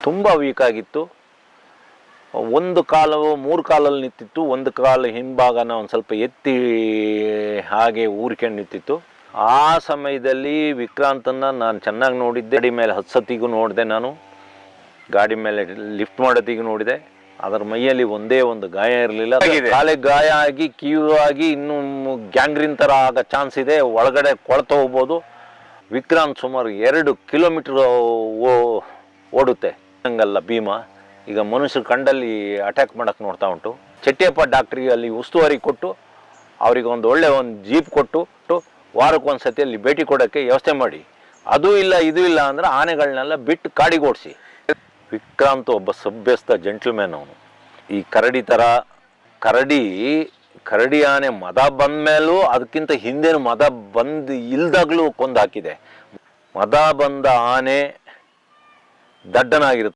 ತುಂಬ ವೀಕ್ ಆಗಿತ್ತು. ಒಂದು ಕಾಲು 3 ಕಾಲಲ್ಲಿ ನಿಂತಿತ್ತು, ಒಂದು ಕಾಲು ಹಿಂಭಾಗನ ಒಂದು ಸ್ವಲ್ಪ ಎತ್ತಿ ಹಾಗೆ ಊರ್ಕೊಂಡು ನಿಂತಿತ್ತು. ಆ ಸಮಯದಲ್ಲಿ ವಿಕ್ರಾಂತನ್ನು ನಾನು ಚೆನ್ನಾಗಿ ನೋಡಿದ್ದೆ. ಗಾಡಿ ಮೇಲೆ ಹತ್ಸತ್ತಿಗೂ ನೋಡಿದೆ, ನಾನು ಗಾಡಿ ಮೇಲೆ ಲಿಫ್ಟ್ ಮಾಡೋತ್ತಿಗೂ ನೋಡಿದೆ. ಅದರ ಮೈಯಲ್ಲಿ ಒಂದೇ ಒಂದು ಗಾಯ ಇರಲಿಲ್ಲ. ಕಾಲಿಗೆ ಗಾಯ ಆಗಿ ಆಗಿ ಇನ್ನೂ ಗ್ಯಾಂಗ್ರೀನ್ ಥರ ಆಗೋ ಚಾನ್ಸ್ ಇದೆ, ಒಳಗಡೆ ಕೊಳ್ತು ಹೋಗ್ಬೋದು. ವಿಕ್ರಾಂತ್ ಸುಮಾರು 2 ಕಿಲೋಮೀಟ್ರ್ ಓಡುತ್ತೆ. ಹಂಗಲ್ಲ ಭೀಮ ಈಗ ಮನುಷ್ಯರ ಕಂಡಲ್ಲಿ ಅಟ್ಯಾಕ್ ಮಾಡೋಕ್ಕೆ ನೋಡ್ತಾ ಉಂಟು. ಚೆಟ್ಟಿಯಪ್ಪ ಡಾಕ್ಟ್ರಿಗೆ ಅಲ್ಲಿ ಉಸ್ತುವಾರಿ ಕೊಟ್ಟು ಅವ್ರಿಗೆ ಒಂದು ಜೀಪ್ ಕೊಟ್ಟು ವಾರಕ್ಕೊಂದು ಸತಿ ಅಲ್ಲಿ ಭೇಟಿ ಕೊಡೋಕ್ಕೆ ವ್ಯವಸ್ಥೆ ಮಾಡಿ. ಅದು ಇಲ್ಲ ಇದು ಇಲ್ಲ ಅಂದರೆ ಆನೆಗಳನ್ನೆಲ್ಲ ಬಿಟ್ಟು ಕಾಡಿಗೆ ಓಡಿಸಿ. ವಿಕ್ರಾಂತ್ ಒಬ್ಬ ಸಭ್ಯಸ್ಥ ಜೆಂಟ್ಲ್ಮ್ಯಾನ್ ಅವನು. ಈ ಕರಡಿ ಥರ ಕರಡಿ ಆನೆ ಮದ ಬಂದ ಮೇಲೂ ಅದಕ್ಕಿಂತ ಹಿಂದೇನು ಮದ ಬಂದು ಇಲ್ದಾಗಲೂ ಕೊಂದು ಹಾಕಿದೆ. ಮದ ಬಂದ ಆನೆ ದಡ್ಡನಾಗಿರುತ್ತೆ.